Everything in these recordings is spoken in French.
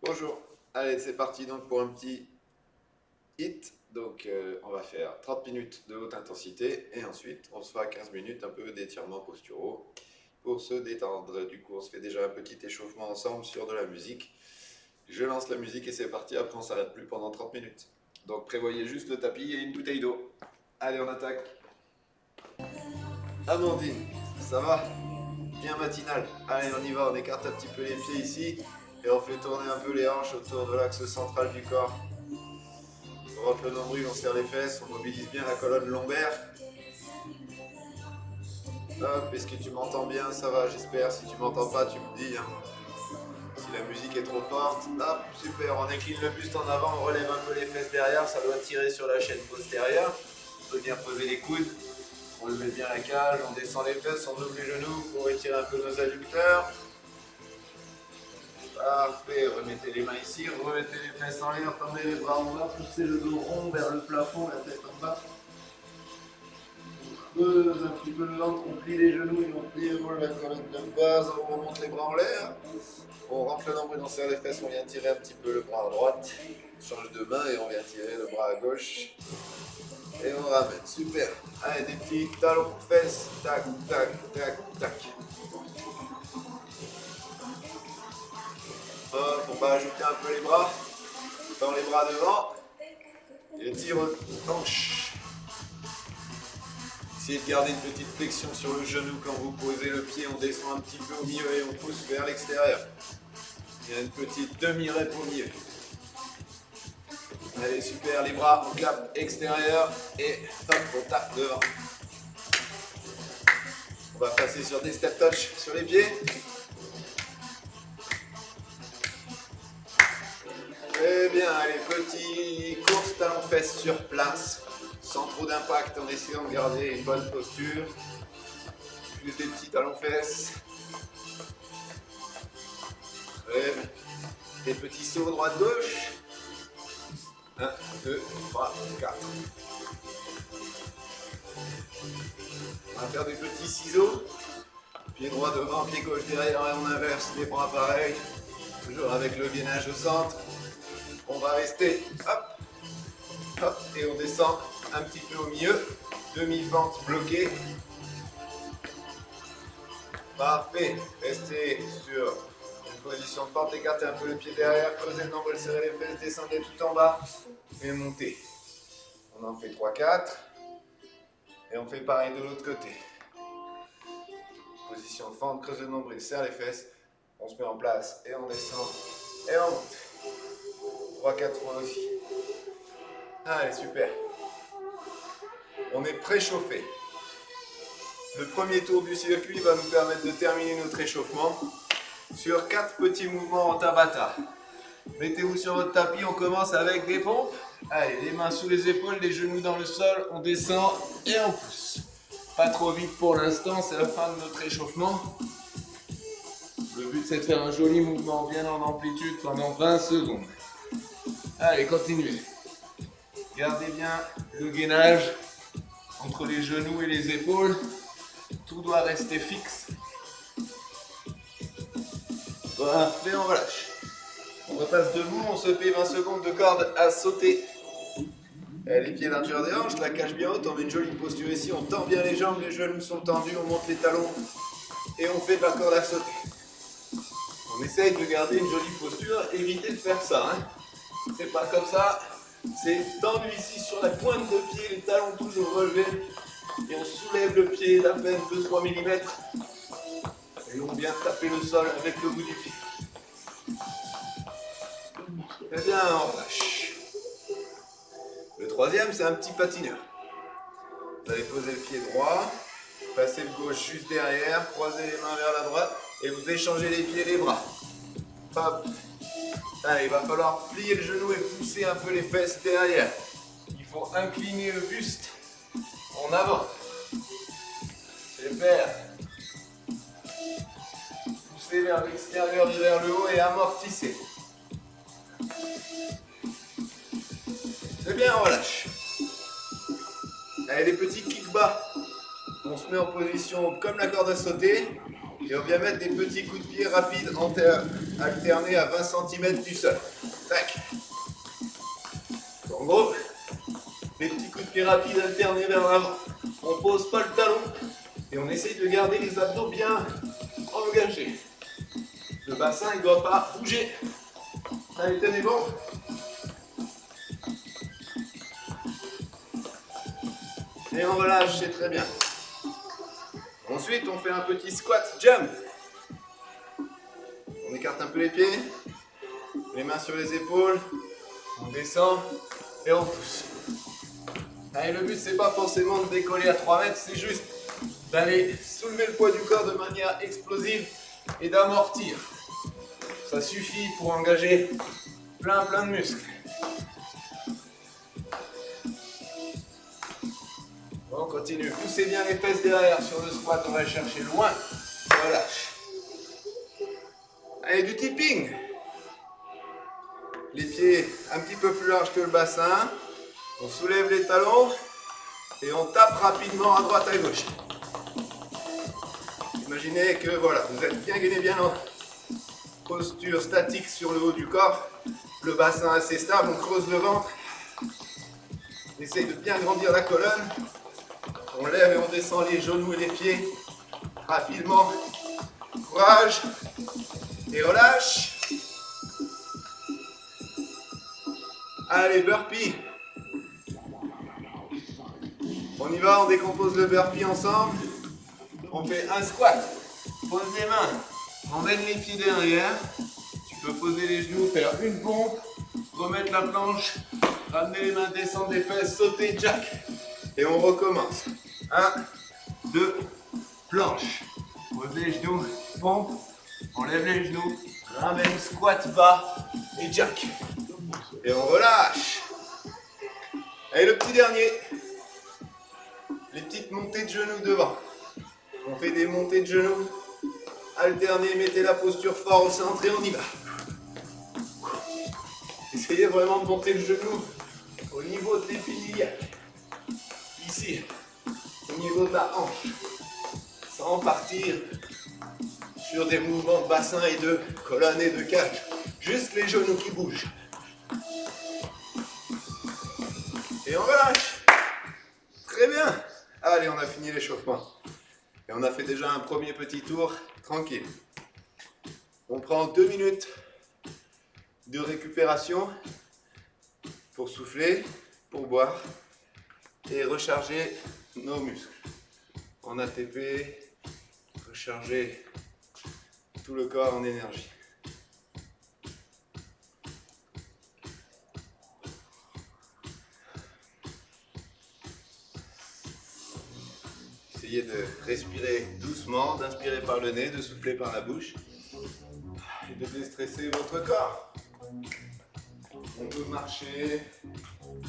Bonjour, allez c'est parti donc pour un petit hit. Donc on va faire 30 minutes de haute intensité et ensuite on se fera 15 minutes un peu d'étirements posturaux pour se détendre. Du coup on se fait déjà un petit échauffement ensemble sur de la musique. Je lance la musique et c'est parti, après on s'arrête plus pendant 30 minutes. Donc prévoyez juste le tapis et une bouteille d'eau. Allez on attaque. Amandine, ça va? Bien matinal. Allez on y va, on écarte un petit peu les pieds ici et on fait tourner un peu les hanches autour de l'axe central du corps. On rentre le nombril, on serre les fesses, on mobilise bien la colonne lombaire. Hop, est-ce que tu m'entends bien? Ça va, j'espère. Si tu m'entends pas, tu me dis. Hein. Si la musique est trop forte, hop, super. On incline le buste en avant, on relève un peu les fesses derrière. Ça doit tirer sur la chaîne postérieure. On peut bien poser les coudes. On lève bien la cage, on descend les fesses, on ouvre les genoux pour étirer un peu nos adducteurs. Parfait, remettez les mains ici, remettez les fesses en l'air, tendez les bras en bas, poussez le dos rond vers le plafond, la tête en bas. On creuse un petit peu le ventre, on plie les genoux et on déroule la colonne de base, on remonte les bras en l'air. On rentre le nombril, on serre les fesses, on vient tirer un petit peu le bras à droite. On change de main et on vient tirer le bras à gauche. Et on ramène, super. Allez, des petits talons, fesses, tac, tac, tac, tac. Hop, on va ajouter un peu les bras. Tend les bras devant. Et tire aux hanches. Essayez de garder une petite flexion sur le genou quand vous posez le pied. On descend un petit peu au milieu et on pousse vers l'extérieur. Il y a une petite demi-rep au milieu. Allez, super, les bras, on clap extérieur et hop, on tape devant. On va passer sur des step touch sur les pieds. Très bien, allez, petit course talon-fesses sur place, sans trop d'impact, en essayant de garder une bonne posture. Juste des petits talons-fesses. Des petits sauts droite-gauche. 1, 2, 3, 4. On va faire des petits ciseaux. Pied droit devant, pied gauche derrière et on inverse les bras pareil. Toujours avec le gainage au centre. On va rester, hop, hop, et on descend un petit peu au milieu. Demi-fente bloquée. Parfait. Restez sur une position de fente, écartez un peu le pied derrière, creusez le nombril, serrez les fesses, descendez tout en bas et montez. On en fait 3-4 et on fait pareil de l'autre côté. Position de fente, creusez le nombril, serre les fesses, on se met en place et on descend et on monte. 3-4 fois aussi. Allez, super. On est préchauffé. Le premier tour du circuit va nous permettre de terminer notre échauffement sur 4 petits mouvements en Tabata. Mettez-vous sur votre tapis, on commence avec des pompes. Allez, les mains sous les épaules, les genoux dans le sol, on descend et on pousse. Pas trop vite pour l'instant, c'est la fin de notre échauffement. Le but c'est de faire un joli mouvement bien en amplitude pendant 20 secondes. Allez, continuez. Gardez bien le gainage entre les genoux et les épaules. Tout doit rester fixe. Parfait, on relâche. On repasse debout, on se fait 20 secondes de corde à sauter. Les pieds largeur des hanches, la cage bien haute, on met une jolie posture ici, on tend bien les jambes, les genoux sont tendus, on monte les talons et on fait de la corde à sauter. On essaye de garder une jolie posture, évitez de faire ça. Hein. C'est pas comme ça, c'est tendu ici sur la pointe de pied, les talons toujours relevés et on soulève le pied d'à peine 2-3 mm et on vient taper le sol avec le bout du pied. Très bien, on relâche. Le troisième, c'est un petit patineur. Vous allez poser le pied droit, passer le gauche juste derrière, croiser les mains vers la droite et vous échangez les pieds et les bras. Hop. Allez, il va falloir plier le genou et pousser un peu les fesses derrière. Il faut incliner le buste en avant. Super. Poussez vers l'extérieur, vers le haut et amortissez. C'est bien, on relâche. Allez, les petits kicks bas. On se met en position comme la corde à sauter. Et on vient mettre des petits coups de pied rapides alternés à 20 cm du sol. Tac. En gros, les petits coups de pied rapides alternés vers l'avant. On pose pas le talon et on essaye de garder les abdos bien engagés. Le bassin, il ne doit pas bouger. Allez, tenez bon. Et on relâche, c'est très bien. Ensuite, on fait un petit squat jump. On écarte un peu les pieds, les mains sur les épaules, on descend et on pousse. Allez, le but, c'est pas forcément de décoller à 3 mètres, c'est juste d'aller soulever le poids du corps de manière explosive et d'amortir. Ça suffit pour engager plein de muscles. On continue. Poussez bien les fesses derrière sur le squat. On va chercher loin. Relâche. Allez, du tipping. Les pieds un petit peu plus larges que le bassin. On soulève les talons et on tape rapidement à droite à gauche. Imaginez que voilà, vous êtes bien gainé, bien en posture statique sur le haut du corps. Le bassin assez stable, on creuse le ventre. On essaye de bien grandir la colonne. On lève et on descend les genoux et les pieds rapidement. Courage et relâche. Allez, burpee. On y va, on décompose le burpee ensemble. On fait un squat. Pose les mains. Emmène les pieds derrière. Tu peux poser les genoux, faire une pompe, remettre la planche, ramener les mains, descendre les fesses, sauter, jack. Et on recommence. 1, 2, planche. Pose les genoux, pompe, on lève les genoux, ramène, squat bas et jack. Et on relâche. Allez, le petit dernier. Les petites montées de genoux devant. On fait des montées de genoux. Alternez, mettez la posture fort au centre et on y va. Essayez vraiment de monter le genou au niveau de l'épinillac. Ici, au niveau de la hanche. Sans partir sur des mouvements de bassin et de colonne et de cage. Juste les genoux qui bougent. Et on relâche. Très bien. Allez, on a fini l'échauffement. Et on a fait déjà un premier petit tour tranquille. On prend 2 minutes de récupération pour souffler, pour boire et recharger nos muscles. En ATP, recharger tout le corps en énergie. Essayez de respirer doucement, d'inspirer par le nez, de souffler par la bouche et de déstresser votre corps. On peut marcher,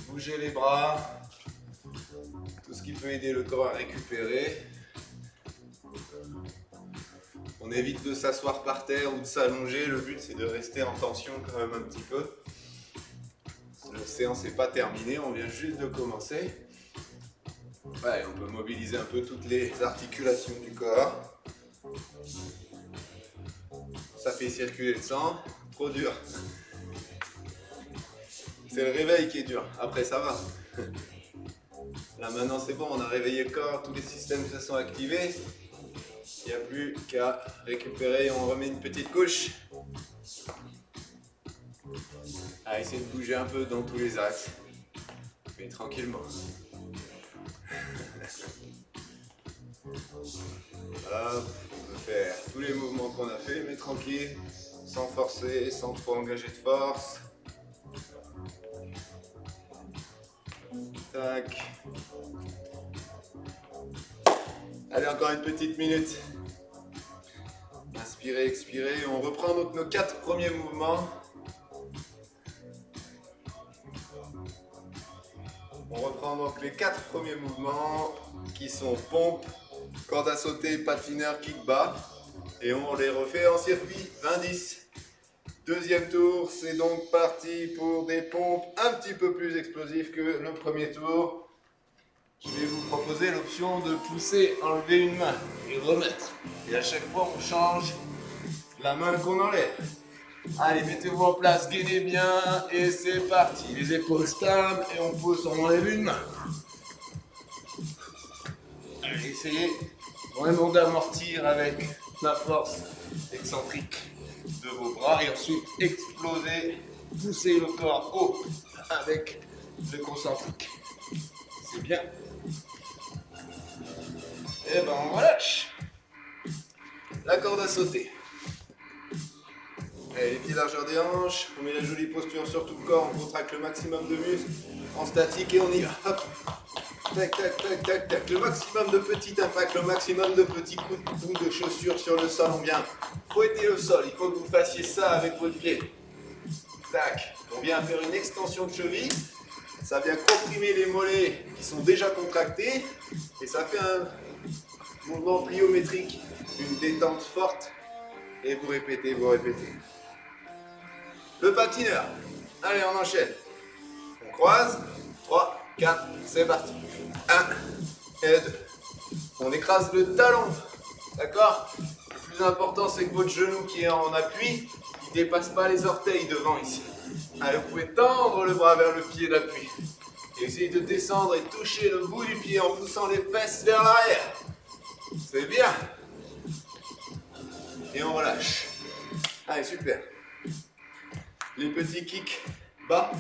bouger les bras, tout ce qui peut aider le corps à récupérer. On évite de s'asseoir par terre ou de s'allonger, le but c'est de rester en tension quand même un petit peu. La séance n'est pas terminée, on vient juste de commencer. Ouais, on peut mobiliser un peu toutes les articulations du corps. Ça fait circuler le sang. Trop dur. C'est le réveil qui est dur. Après, ça va. Là, maintenant, c'est bon. On a réveillé le corps. Tous les systèmes se sont activés. Il n'y a plus qu'à récupérer. On remet une petite couche. À essayer de bouger un peu dans tous les axes. Mais tranquillement. Hop, on peut faire tous les mouvements qu'on a fait, mais tranquille, sans forcer, sans trop engager de force. Tac. Allez, encore une petite minute. Inspirez, expirez. On reprend donc nos 4 premiers mouvements. On reprend donc les 4 premiers mouvements qui sont pompe, corde à sauter, patineur, kick bas. Et on les refait en circuit 20-10. Deuxième tour, c'est donc parti pour des pompes un petit peu plus explosives que le premier tour. Je vais vous proposer l'option de pousser, enlever une main et remettre. Et à chaque fois, on change la main qu'on enlève. Allez, mettez-vous en place, gainez bien, et c'est parti. Les épaules stables, et on pose, on enlève une main. Allez, essayez vraiment d'amortir avec la force excentrique de vos bras, et ensuite exploser, pousser le corps haut avec le concentrique. C'est bien. Et ben on relâche. La corde à sauter. Allez, les pieds largeur des hanches, on met la jolie posture sur tout le corps, on contracte le maximum de muscles en statique et on y va. Hop. Tac, tac, tac, tac, tac. Le maximum de petits impacts, le maximum de petits coups de bout de chaussures sur le sol. On vient fouetter le sol. Il faut que vous fassiez ça avec votre pied. Tac. On vient faire une extension de cheville. Ça vient comprimer les mollets qui sont déjà contractés. Et ça fait un mouvement pliométrique, une détente forte. Et vous répétez, vous répétez. Le patineur. Allez, on enchaîne. On croise. 3, 4, c'est parti. 1 et 2. On écrase le talon. D'accord? Le plus important, c'est que votre genou qui est en appui, il ne dépasse pas les orteils devant ici. Allez, vous pouvez tendre le bras vers le pied d'appui. Et essayez de descendre et toucher le bout du pied en poussant les fesses vers l'arrière. C'est bien. Et on relâche. Allez, super. Les petits kicks bas,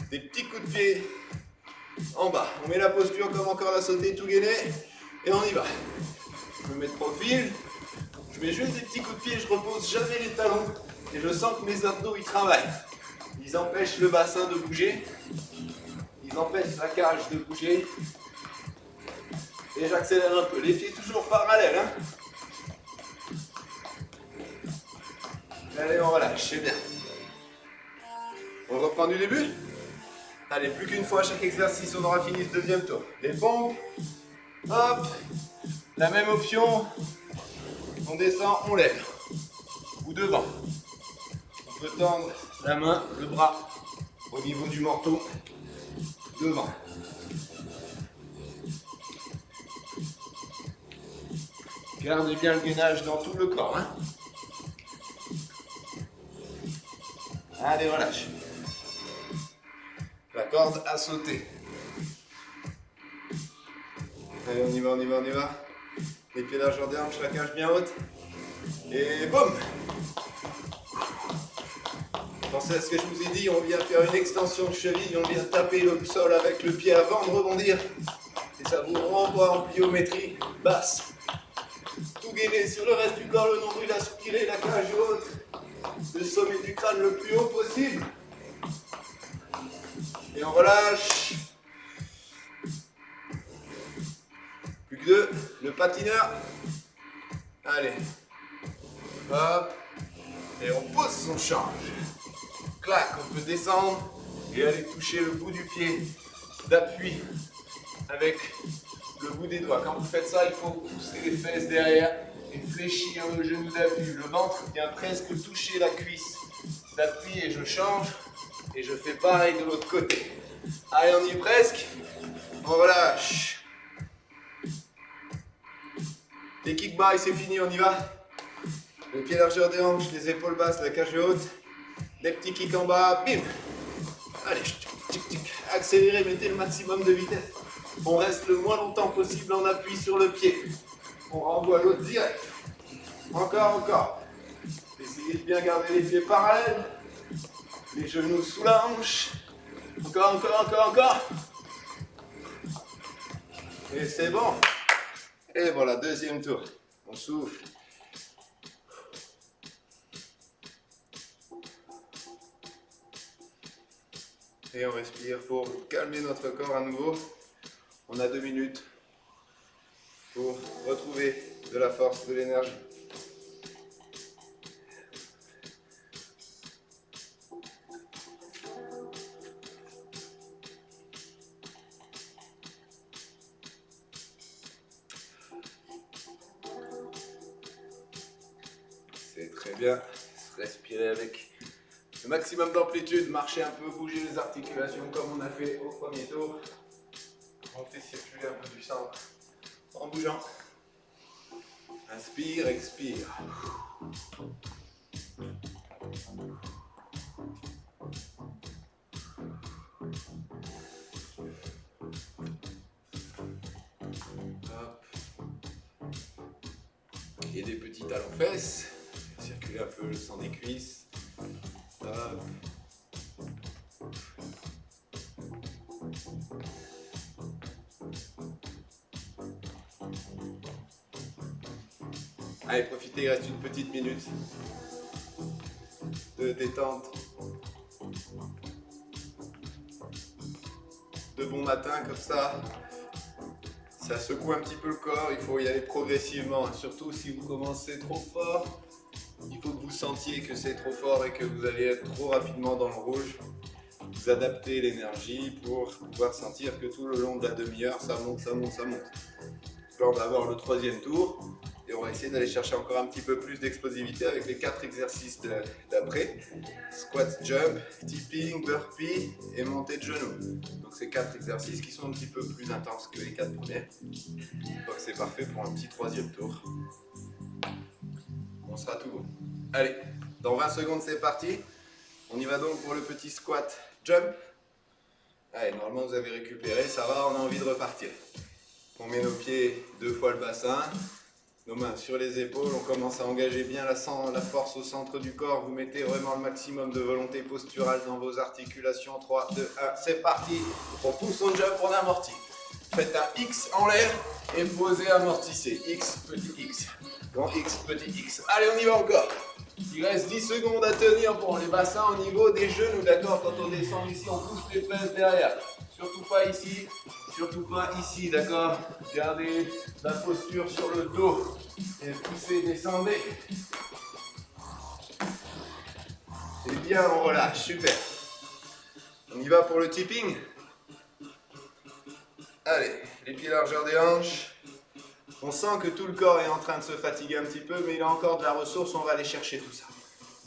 des petits coups de pied en bas. On met la posture comme en corde à sauter, tout gainé, et on y va. Je me mets de profil, je mets juste des petits coups de pied, je repose jamais les talons, et je sens que mes abdos ils travaillent. Ils empêchent le bassin de bouger, ils empêchent la cage de bouger, et j'accélère un peu. Les pieds toujours parallèles, hein. Allez, on relâche, c'est bien. On reprend du début. Allez, plus qu'une fois chaque exercice, on aura fini ce deuxième tour. Les pompes, hop, la même option, on descend, on lève, ou devant. On peut tendre la main, le bras, au niveau du menton, devant. Gardez bien le gainage dans tout le corps, hein. Allez, relâche. La corde à sauter. Allez, on y va, on y va, on y va. Les pieds largeur des hanches, la cage bien haute. Et boum! Pensez à ce que je vous ai dit, on vient faire une extension de cheville, on vient taper le sol avec le pied avant de rebondir. Et ça vous renvoie en pliométrie basse. Tout gainé sur le reste du corps, le nombril aspiré, la cage haute. Le sommet du crâne le plus haut possible. Et on relâche. Plus que 2. Le patineur. Allez. Hop. Et on pose son change. Clac, on peut descendre et aller toucher le bout du pied d'appui avec le bout des doigts. Quand vous faites ça, il faut pousser les fesses derrière et fléchir le genou d'appui. Le ventre vient presque toucher la cuisse d'appui et je change et je fais pareil de l'autre côté. Allez, on y est presque. On relâche. Les kick bas, c'est fini, on y va. Le pied largeur des hanches, les épaules basses, la cage haute. Des petits kicks en bas, bim. Allez, tic, tic. Accélérez, mettez le maximum de vitesse. On reste le moins longtemps possible en appui sur le pied. On renvoie l'autre direct. Encore, encore. Essayez de bien garder les pieds parallèles. Les genoux sous la hanche. Encore, encore, encore, encore. Et c'est bon. Et voilà, deuxième tour. On souffle. Et on respire pour calmer notre corps à nouveau. On a 2 minutes pour retrouver de la force, de l'énergie. C'est très bien. Respirez avec le maximum d'amplitude, marchez un peu, bougez les articulations comme on a fait au premier tour. On fait circuler un peu du sang en bougeant. Inspire, expire. Hop. Et des petits talons-fesses. Circuler un peu le sang des cuisses. Hop. Allez, profitez, il reste une petite minute de détente. De bon matin comme ça. Ça secoue un petit peu le corps, il faut y aller progressivement. Surtout si vous commencez trop fort, il faut que vous sentiez que c'est trop fort et que vous allez être trop rapidement dans le rouge. Vous adaptez l'énergie pour pouvoir sentir que tout le long de la demi-heure, ça monte, ça monte, ça monte. Là, on va avoir le troisième tour et on va essayer d'aller chercher encore un petit peu plus d'explosivité avec les 4 exercices d'après. Squat, jump, tipping, burpee et montée de genoux. Donc c'est 4 exercices qui sont un petit peu plus intenses que les 4 premiers. Donc c'est parfait pour un petit troisième tour. On sera tout bon. Allez, dans 20 secondes c'est parti. On y va donc pour le petit squat, jump. Allez, normalement vous avez récupéré, ça va, on a envie de repartir. On met nos pieds 2 fois le bassin, nos mains sur les épaules, on commence à engager bien la force au centre du corps, vous mettez vraiment le maximum de volonté posturale dans vos articulations. 3, 2, 1, c'est parti. On pousse, on jump, on amortit. Faites un X en l'air et posez, amortissez. X, petit X, grand X, petit X. Allez, on y va encore. Il reste 10 secondes à tenir pour les bassins au niveau des genoux, d'accord? Quand on descend ici, on pousse les fesses derrière. Surtout pas ici. Surtout pas ici, d'accord? Gardez la posture sur le dos et poussez, descendez. Et bien, on relâche, super. On y va pour le tipping. Allez, les pieds largeur des hanches. On sent que tout le corps est en train de se fatiguer un petit peu, mais il a encore de la ressource, on va aller chercher tout ça.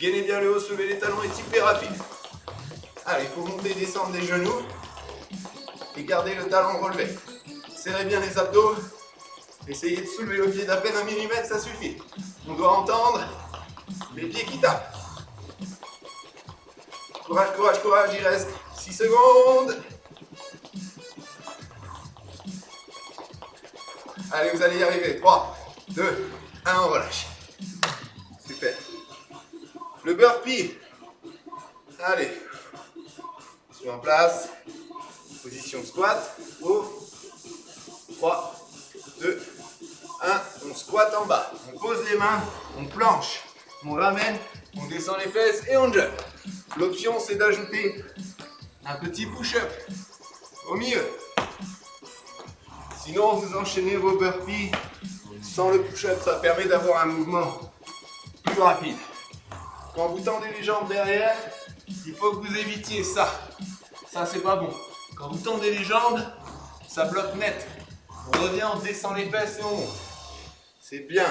Gainez bien le haut, soulevez les talons et tippez rapide. Allez, il faut monter et descendre les genoux. Et gardez le talon relevé. Serrez bien les abdos. Essayez de soulever le pied d'à peine 1 mm, ça suffit. On doit entendre les pieds qui tapent. Courage, courage, courage, il reste 6 secondes. Allez, vous allez y arriver. 3, 2, 1, on relâche. Super. Le burpee. Allez. Soit en place. Position squat. Haut. 3, 2, 1. On squatte en bas. On pose les mains. On planche. On ramène. On descend les fesses et on jump. L'option, c'est d'ajouter un petit push-up au milieu. Sinon, vous enchaînez vos burpees sans le push-up. Ça permet d'avoir un mouvement plus rapide. Quand vous tendez les jambes derrière, il faut que vous évitiez ça. Ça, c'est pas bon. Quand vous tendez les jambes, ça bloque net. On revient, on descend les fesses et on monte. C'est bien.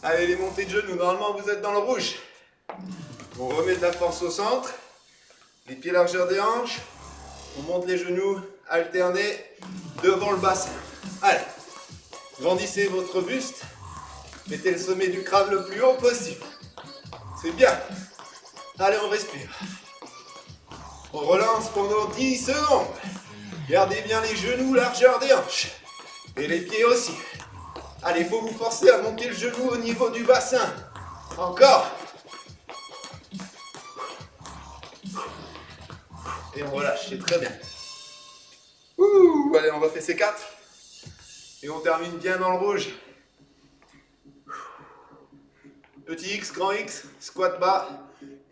Allez, les montées de genoux. Normalement, vous êtes dans le rouge. On remet de la force au centre. Les pieds largeur des hanches. On monte les genoux alternés devant le bassin. Allez. Grandissez votre buste. Mettez le sommet du crâne le plus haut possible. C'est bien. Allez, on respire. On relance pendant 10 secondes. Gardez bien les genoux, largeur des hanches. Et les pieds aussi. Allez, il faut vous forcer à monter le genou au niveau du bassin. Encore. Et on relâche, c'est très bien. Ouh, allez, on refait ces 4. Et on termine bien dans le rouge. Petit X, grand X, squat bas,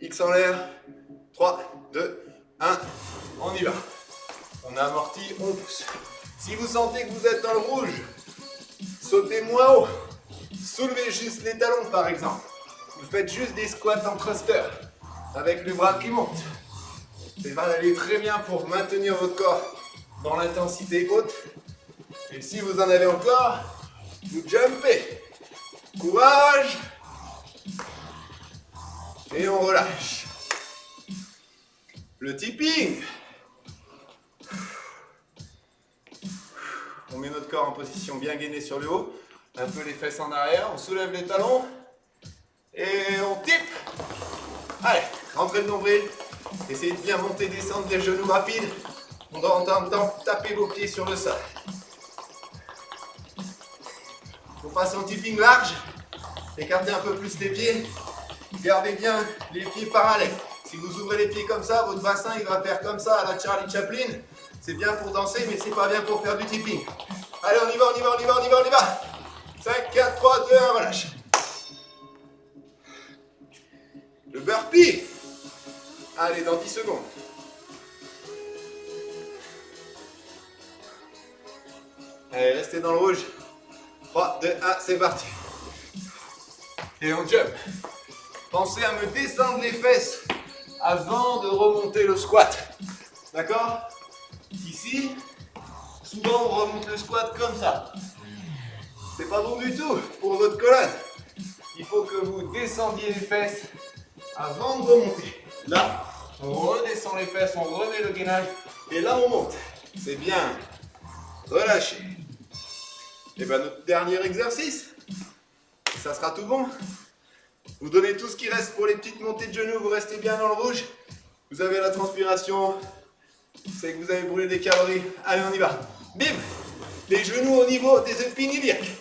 X en l'air. 3, 2, 1, on y va. On amortit, on pousse. Si vous sentez que vous êtes dans le rouge, sautez moins haut. Soulevez juste les talons par exemple. Vous faites juste des squats en thruster avec les bras qui montent. Ça va aller très bien pour maintenir votre corps dans l'intensité haute. Et si vous en avez encore, vous jumpez. Courage. Et on relâche. Le tipping. On met notre corps en position bien gainée sur le haut. Un peu les fesses en arrière, on soulève les talons. Et on type. Allez, rentrez le nombril. Essayez de bien monter, descendre les genoux rapides. On doit en même temps taper vos pieds sur le sol. On passe en tipping large. Écartez un peu plus les pieds. Gardez bien les pieds parallèles. Si vous ouvrez les pieds comme ça, votre bassin il va faire comme ça à la Charlie Chaplin. C'est bien pour danser, mais c'est pas bien pour faire du tipping. Allez, on y va, on y va, on y va, on y va, on y va. 5, 4, 3, 2, 1, relâche. Le burpee. Allez, dans 10 secondes. Allez, restez dans le rouge. 3, 2, 1, c'est parti. Et on jump. Pensez à me descendre les fesses avant de remonter le squat. D'accord? Ici, souvent on remonte le squat comme ça. C'est pas bon du tout pour votre colonne. Il faut que vous descendiez les fesses avant de remonter. Là, on redescend les fesses, on remet le gainage. Et là, on monte. C'est bien. Relâchez. Et bien, notre dernier exercice, ça sera tout bon. Vous donnez tout ce qui reste pour les petites montées de genoux, vous restez bien dans le rouge. Vous avez la transpiration, c'est que vous avez brûlé des calories. Allez, on y va. Bim! Les genoux au niveau des épines iliaques.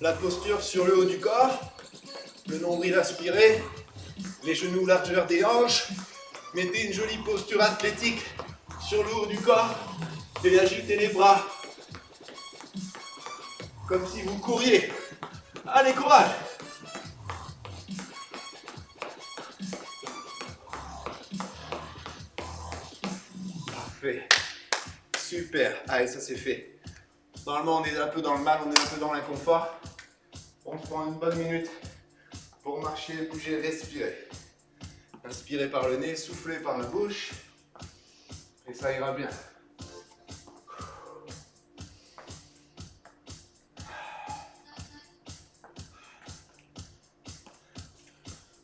La posture sur le haut du corps, le nombril aspiré, les genoux largeur des hanches. Mettez une jolie posture athlétique sur le haut du corps et agitez les bras comme si vous couriez. Allez, courage! Parfait. Super. Allez, ça c'est fait. Normalement, on est un peu dans le mal, on est un peu dans l'inconfort. On prend une bonne minute pour marcher, bouger, respirer. Inspirez par le nez, soufflez par la bouche. Et ça ira bien.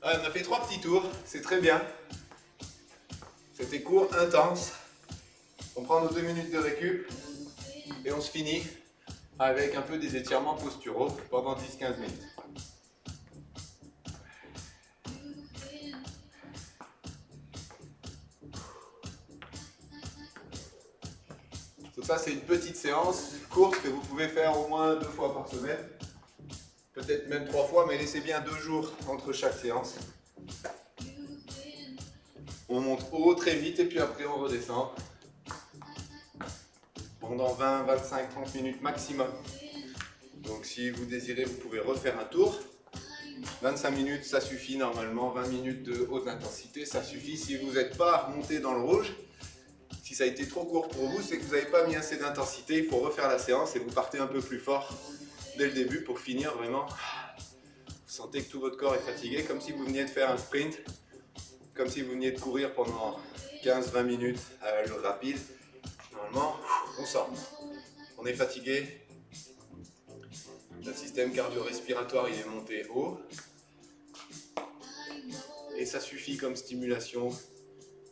Allez, on a fait 3 petits tours, c'est très bien. C'était court, intense. On prend nos 2 minutes de récup et on se finit avec un peu des étirements posturaux pendant 10-15 minutes. Donc ça, c'est une petite séance courte que vous pouvez faire au moins 2 fois par semaine. Peut-être même 3 fois, mais laissez bien 2 jours entre chaque séance. On monte haut très vite et puis après on redescend. Pendant 20, 25, 30 minutes maximum. Donc si vous désirez, vous pouvez refaire un tour. 25 minutes, ça suffit normalement. 20 minutes de haute intensité, ça suffit. Si vous n'êtes pas monté dans le rouge, si ça a été trop court pour vous, c'est que vous n'avez pas mis assez d'intensité. Il faut refaire la séance et vous partez un peu plus fort dès le début pour finir vraiment. Vous sentez que tout votre corps est fatigué, comme si vous veniez de faire un sprint, comme si vous veniez de courir pendant 15-20 minutes à l'allure rapide. Normalement, on sort. On est fatigué. Le système cardio-respiratoire il est monté haut. Et ça suffit comme stimulation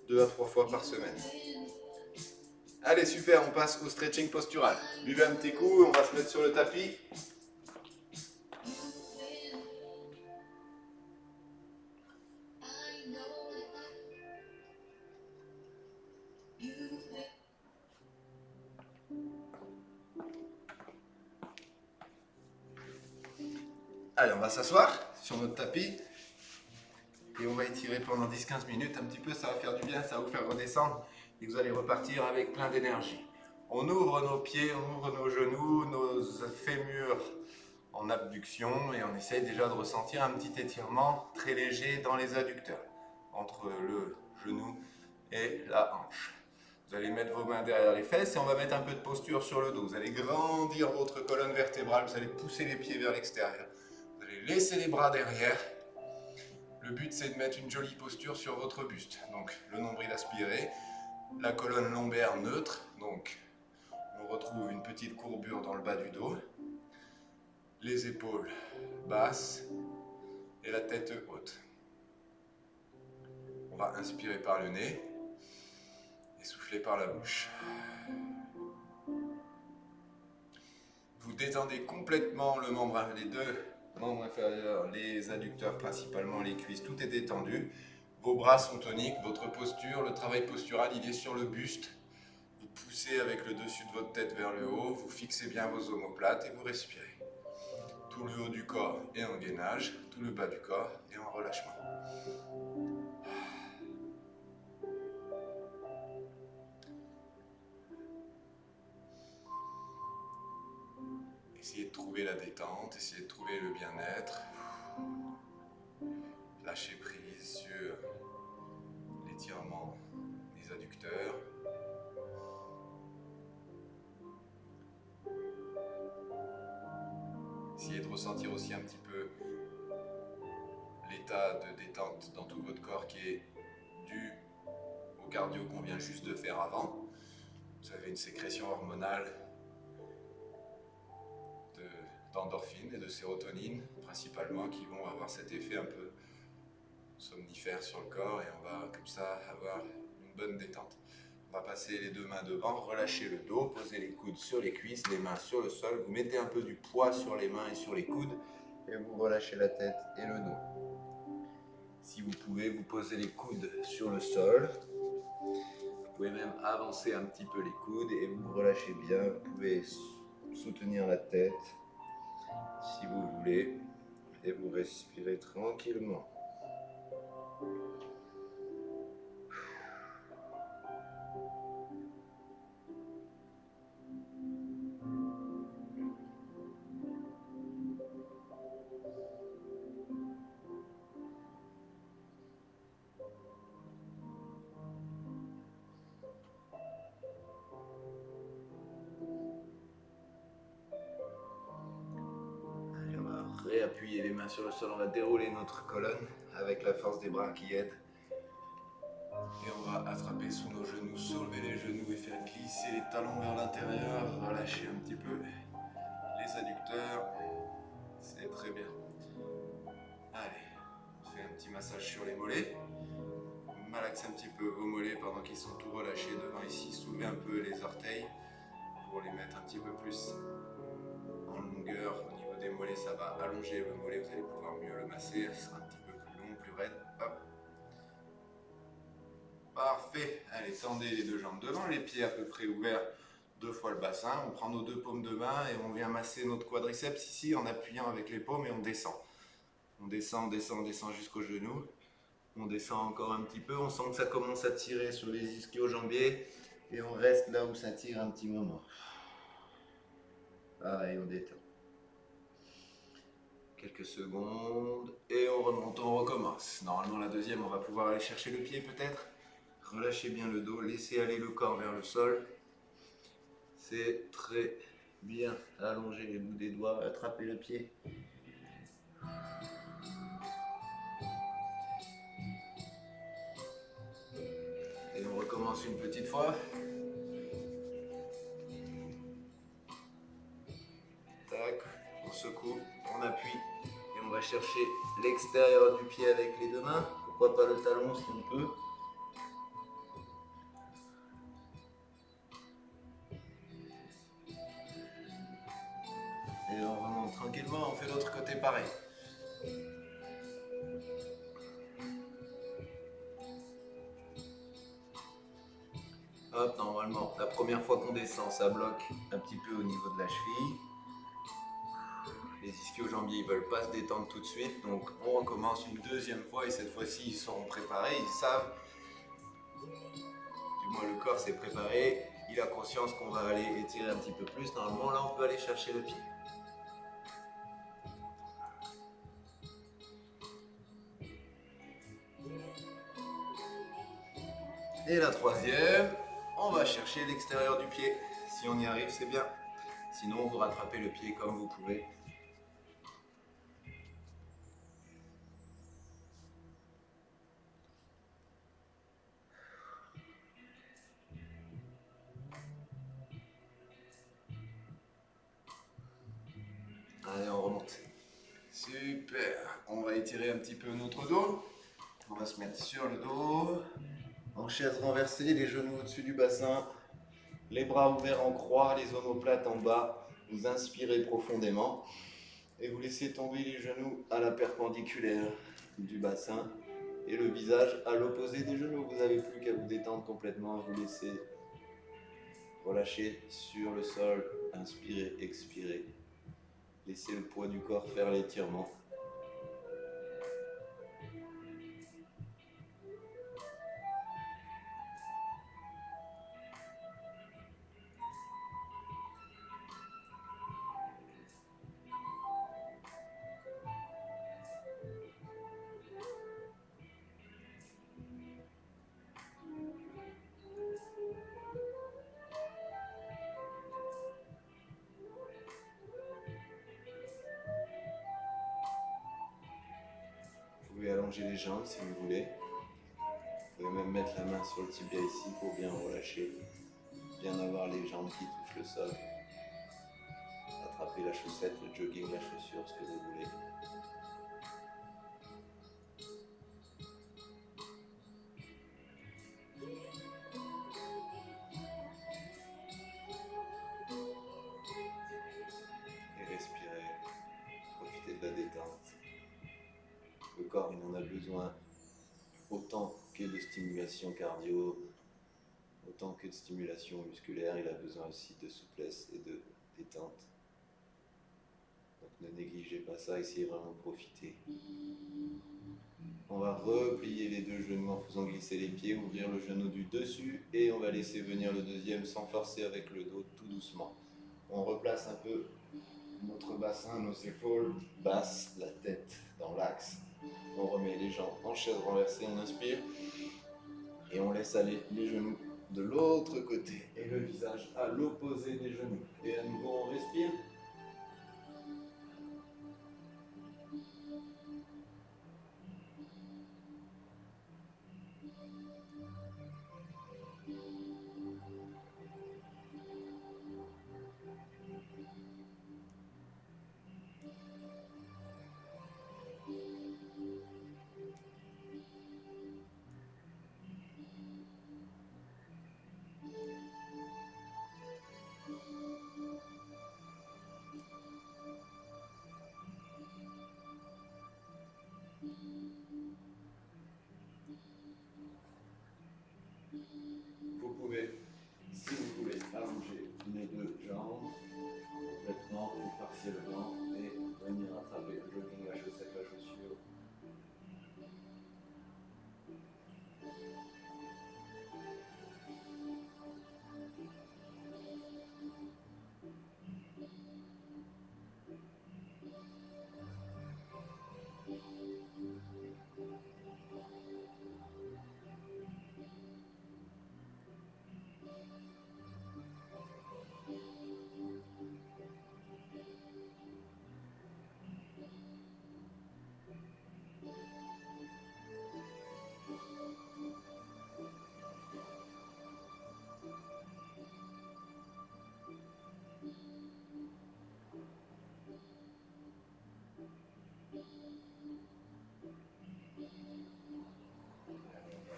2 à 3 fois par semaine. Allez, super, on passe au stretching postural. Buvez un petit coup, on va se mettre sur le tapis. Allez, on va s'asseoir sur notre tapis et on va étirer pendant 10-15 minutes. Un petit peu, ça va faire du bien, ça va vous faire redescendre et vous allez repartir avec plein d'énergie. On ouvre nos pieds, on ouvre nos genoux, nos fémurs en abduction et on essaye déjà de ressentir un petit étirement très léger dans les adducteurs, entre le genou et la hanche. Vous allez mettre vos mains derrière les fesses et on va mettre un peu de posture sur le dos. Vous allez grandir votre colonne vertébrale, vous allez pousser les pieds vers l'extérieur. Vous allez laisser les bras derrière. Le but c'est de mettre une jolie posture sur votre buste. Donc le nombril aspiré, la colonne lombaire neutre. Donc on retrouve une petite courbure dans le bas du dos. Les épaules basses et la tête haute. On va inspirer par le nez et souffler par la bouche. Vous Vous détendez complètement le membre, les deux membres inférieurs, les adducteurs principalement, les cuisses, tout est détendu. Vos bras sont toniques, votre posture, le travail postural, il est sur le buste. Vous poussez avec le dessus de votre tête vers le haut, vous fixez bien vos omoplates et vous respirez. Tout le haut du corps est en gainage, tout le bas du corps est en relâchement. Essayez de trouver la détente, essayez de trouver le bien-être. Lâchez prise sur l'étirement des adducteurs. Essayez de ressentir aussi un petit peu l'état de détente dans tout votre corps qui est dû au cardio qu'on vient juste de faire avant. Vous avez une sécrétion hormonale d'endorphine et de sérotonine principalement qui vont avoir cet effet un peu somnifère sur le corps et on va comme ça avoir une bonne détente. On va passer les deux mains devant, relâcher le dos, poser les coudes sur les cuisses, les mains sur le sol. Vous mettez un peu du poids sur les mains et sur les coudes et vous relâchez la tête et le dos. Si vous pouvez, vous posez les coudes sur le sol. Vous pouvez même avancer un petit peu les coudes et vous relâchez bien. Vous pouvez soutenir la tête si vous voulez et vous respirez tranquillement. Réappuyer les mains sur le sol, on va dérouler notre colonne avec la force des bras qui aide. Et on va attraper sous nos genoux, soulever les genoux et faire glisser les talons vers l'intérieur, relâcher un petit peu les adducteurs. C'est très bien. Allez, on fait un petit massage sur les mollets. Malaxez un petit peu vos mollets pendant qu'ils sont tout relâchés devant ici. Soulevez un peu les orteils pour les mettre un petit peu plus en longueur. Au niveau des mollets, ça va allonger le mollet, vous allez pouvoir mieux le masser, ce sera un petit peu plus long, plus raide. Hop. Parfait. Allez, tendez les deux jambes devant, les pieds à peu près ouverts, 2 fois le bassin. On prend nos 2 paumes de main et on vient masser notre quadriceps ici en appuyant avec les paumes et on descend. On descend, on descend, on descend jusqu'au genou. On descend encore un petit peu, on sent que ça commence à tirer sur les ischio-jambiers et on reste là où ça tire un petit moment. Ah, et on détend. Quelques secondes et on remonte, on recommence. Normalement la deuxième, on va pouvoir aller chercher le pied peut-être. Relâchez bien le dos, laissez aller le corps vers le sol. C'est très bien. Allongez les bouts des doigts, attrapez le pied. Et on recommence une petite fois. Tac, on secoue, on appuie et on va chercher l'extérieur du pied avec les deux mains. Pourquoi pas le talon si on peut. Et on remonte tranquillement, on fait l'autre côté pareil. Hop, normalement, la première fois qu'on descend, ça bloque un petit peu au niveau de la cheville. Les ischio-jambiers, ils ne veulent pas se détendre tout de suite, donc on recommence une deuxième fois et cette fois-ci, ils seront préparés, ils savent. Du moins, le corps s'est préparé, il a conscience qu'on va aller étirer un petit peu plus. Normalement, là, on peut aller chercher le pied. Et la troisième, on va chercher l'extérieur du pied. Si on y arrive, c'est bien. Sinon, vous rattrapez le pied comme vous pouvez. Allez, on remonte. Super. On va étirer un petit peu notre dos. On va se mettre sur le dos. En chaise renversée, les genoux au-dessus du bassin. Les bras ouverts en croix, les omoplates en bas. Vous inspirez profondément et vous laissez tomber les genoux à la perpendiculaire du bassin et le visage à l'opposé des genoux. Vous n'avez plus qu'à vous détendre complètement, vous laissez relâcher sur le sol, inspirez, expirez. Laissez le poids du corps faire l'étirement. Vous pouvez allonger les jambes si vous voulez. Vous pouvez même mettre la main sur le tibia ici pour bien relâcher, bien avoir les jambes qui touchent le sol. Attrapez la chaussette, le jogging, la chaussure, ce que vous voulez. Et respirez, profitez de la détente. Le corps, il en a besoin autant que de stimulation cardio, autant que de stimulation musculaire, il a besoin aussi de souplesse et de détente. Donc ne négligez pas ça, essayez vraiment de profiter. On va replier les deux genoux en faisant glisser les pieds, ouvrir le genou du dessus et on va laisser venir le deuxième sans forcer avec le dos tout doucement. On replace un peu notre bassin, nos épaules basses, la tête dans l'axe. On remet les jambes en chaise renversée, on inspire et on laisse aller les genoux de l'autre côté et le visage à l'opposé des genoux. Et à nouveau on respire. Vous pouvez, si vous voulez, allonger les deux jambes complètement ou partiellement et venir attraper le jogging, la chaussette, la chaussure.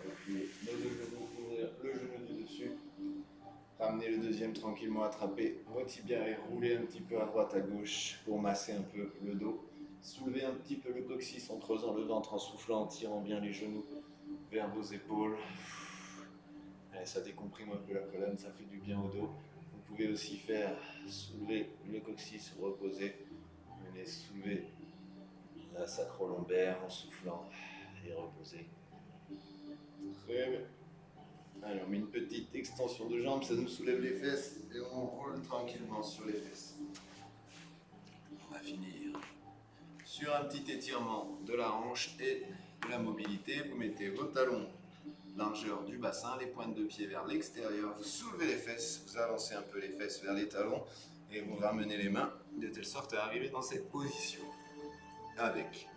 Replier les deux genoux, ouvrir le genou du dessus. Ramenez le deuxième tranquillement, attrapez vos tibias et roulez un petit peu à droite à gauche pour masser un peu le dos. Soulevez un petit peu le coccyx en creusant le ventre, en soufflant, en tirant bien les genoux vers vos épaules. Allez, ça décomprime un peu la colonne, ça fait du bien au dos. Vous pouvez aussi faire soulever le coccyx, reposer. Venez soulever la sacro-lombaire en soufflant et reposer. Très bien. Allez, on met une petite extension de jambes, ça nous soulève les fesses et on roule tranquillement sur les fesses. On va finir sur un petit étirement de la hanche et de la mobilité. Vous mettez vos talons largeur du bassin, les pointes de pied vers l'extérieur. Vous soulevez les fesses, vous avancez un peu les fesses vers les talons et vous ramenez les mains de telle sorte à arriver dans cette position avec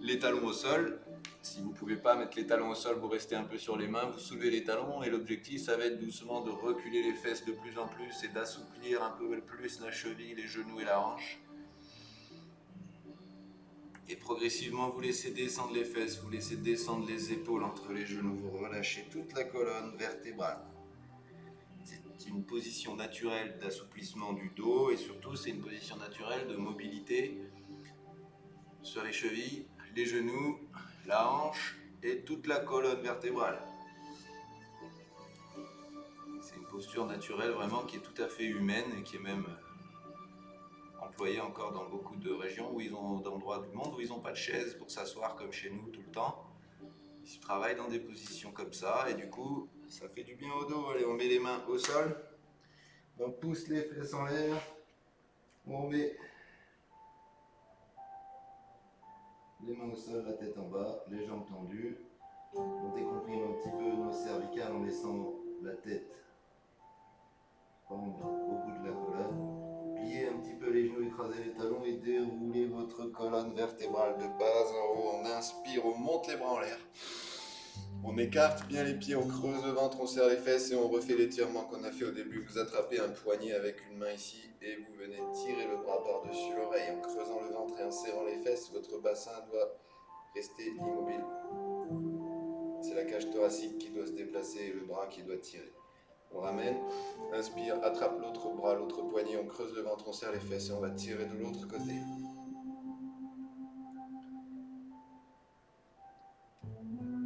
les talons au sol. Si vous ne pouvez pas mettre les talons au sol, vous restez un peu sur les mains, vous soulevez les talons et l'objectif, ça va être doucement de reculer les fesses de plus en plus et d'assouplir un peu plus la cheville, les genoux et la hanche. Et progressivement, vous laissez descendre les fesses, vous laissez descendre les épaules entre les genoux, vous relâchez toute la colonne vertébrale. C'est C'est une position naturelle d'assouplissement du dos et surtout c'est une position naturelle de mobilité sur les chevilles, les genoux, la hanche et toute la colonne vertébrale. C'est une posture naturelle vraiment qui est tout à fait humaine et qui est même employée encore dans beaucoup de régions où ils ont d'endroits du monde où ils n'ont pas de chaise pour s'asseoir comme chez nous tout le temps. Ils travaillent dans des positions comme ça et du coup ça fait du bien au dos. Allez, on met les mains au sol, on pousse les fesses en l'air, on met les mains au sol, la tête en bas, les jambes tendues. On décomprime un petit peu nos cervicales en laissant la tête pendre au bout de la colonne. Pliez un petit peu les genoux, écrasez les talons et déroulez votre colonne vertébrale de bas en haut. On inspire, on monte les bras en l'air. On écarte bien les pieds, on creuse le ventre, on serre les fesses et on refait l'étirement qu'on a fait au début. Vous attrapez un poignet avec une main ici et vous venez tirer le bras par-dessus l'oreille en creusant le ventre et en serrant les fesses. Votre bassin doit rester immobile. C'est la cage thoracique qui doit se déplacer et le bras qui doit tirer. On ramène, inspire, attrape l'autre bras, l'autre poignet, on creuse le ventre, on serre les fesses et on va tirer de l'autre côté.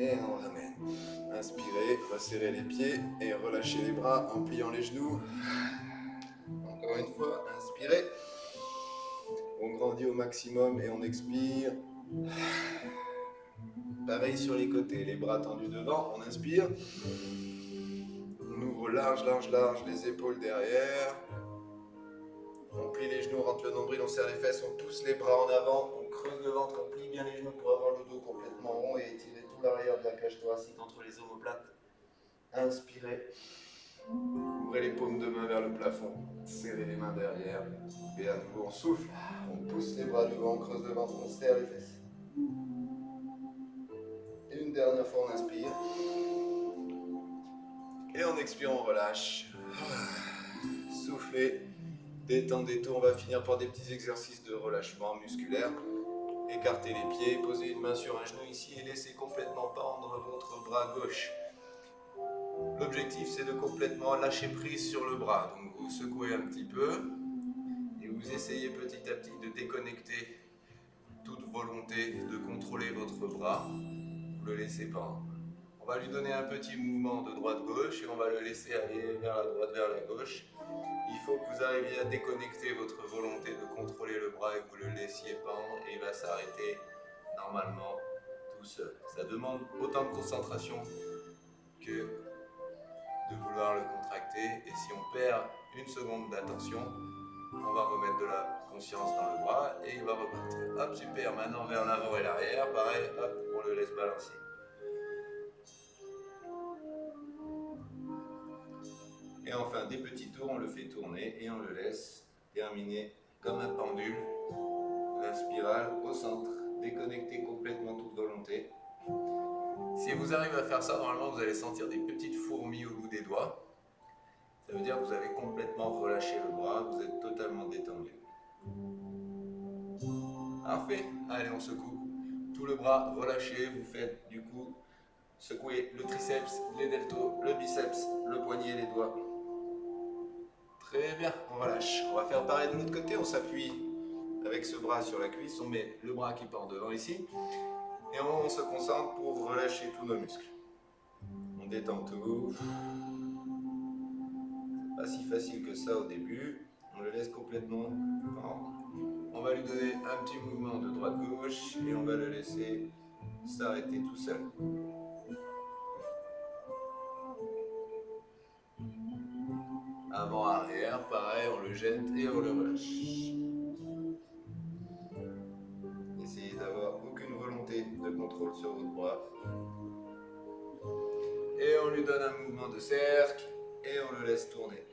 Et on ramène. Inspirez, resserrez les pieds et relâchez les bras en pliant les genoux. Encore une fois, inspirez. On grandit au maximum et on expire. Pareil sur les côtés, les bras tendus devant, on inspire. On ouvre large, large, large les épaules derrière. On plie les genoux, on rentre le nombril, on serre les fesses, on pousse les bras en avant, on creuse le ventre, on plie bien les genoux pour avoir le dos complètement rond et étirer tout l'arrière de la cage thoracique entre les omoplates. Inspirez. Ouvrez les paumes de main vers le plafond, serrez les mains derrière et à nouveau on souffle, on pousse les bras devant, on creuse le ventre, on serre les fesses. Et une dernière fois on inspire et en expirant on relâche. Soufflez, détendez tout, on va finir par des petits exercices de relâchement musculaire. Écartez les pieds, posez une main sur un genou ici et laissez complètement pendre votre bras gauche. L'objectif c'est de complètement lâcher prise sur le bras. Donc vous secouez un petit peu et vous essayez petit à petit de déconnecter toute volonté de contrôler votre bras. Vous le laissez pendre. On va lui donner un petit mouvement de droite-gauche et on va le laisser aller vers la droite, vers la gauche. Il faut que vous arriviez à déconnecter votre volonté de contrôler le bras et que vous le laissiez pendre et il va s'arrêter normalement tout seul. Ça demande autant de concentration que de vouloir le contracter et si on perd une seconde d'attention, on va remettre de la conscience dans le bras et il va repartir. Hop, super, maintenant vers l'avant et l'arrière, pareil, hop, on le laisse balancer. Et enfin, des petits tours, on le fait tourner et on le laisse terminer comme un pendule. La spirale au centre, déconnecter complètement toute volonté. Si vous arrivez à faire ça, normalement vous allez sentir des petites fourmis au bout des doigts. Ça veut dire que vous avez complètement relâché le bras, vous êtes totalement détendu. Parfait, allez on secoue. Tout le bras relâché, vous faites du coup secouer le triceps, les deltoïdes, le biceps, le poignet, les doigts. Très bien, on relâche. On va faire pareil de l'autre côté, on s'appuie avec ce bras sur la cuisse, on met le bras qui part devant ici, et on se concentre pour relâcher tous nos muscles. On détend tout. C'est pas si facile que ça au début, on le laisse complètement pendre. On va lui donner un petit mouvement de droite-gauche, et on va le laisser s'arrêter tout seul. Avant-arrière, pareil, on le jette et on le relâche. Essayez d'avoir aucune volonté de contrôle sur votre bras. Et on lui donne un mouvement de cercle et on le laisse tourner.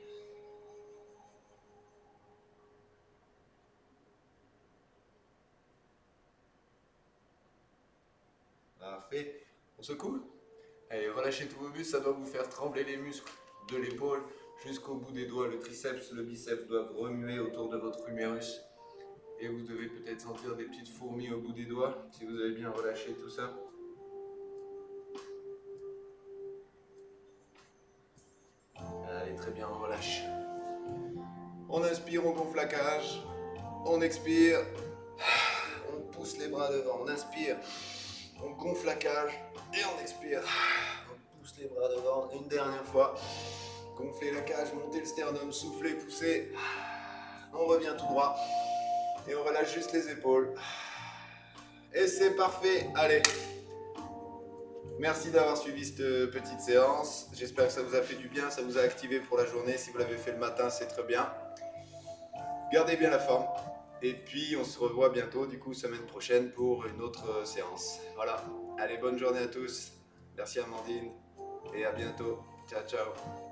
Parfait. On secoue. Allez, relâchez tous vos muscles, ça doit vous faire trembler les muscles de l'épaule jusqu'au bout des doigts. Le triceps, le biceps doivent remuer autour de votre humérus. Et vous devez peut-être sentir des petites fourmis au bout des doigts, si vous avez bien relâché tout ça. Allez, très bien, on relâche. On inspire, on gonfle la cage. On expire. On pousse les bras devant. On inspire. On gonfle la cage. Et on expire. On pousse les bras devant. Une dernière fois. Gonfler la cage, monter le sternum, souffler, pousser. On revient tout droit. Et on relâche juste les épaules. Et c'est parfait. Allez. Merci d'avoir suivi cette petite séance. J'espère que ça vous a fait du bien, ça vous a activé pour la journée. Si vous l'avez fait le matin, c'est très bien. Gardez bien la forme. Et puis, on se revoit bientôt, du coup, semaine prochaine pour une autre séance. Voilà. Allez, bonne journée à tous. Merci Amandine. Et à bientôt. Ciao, ciao.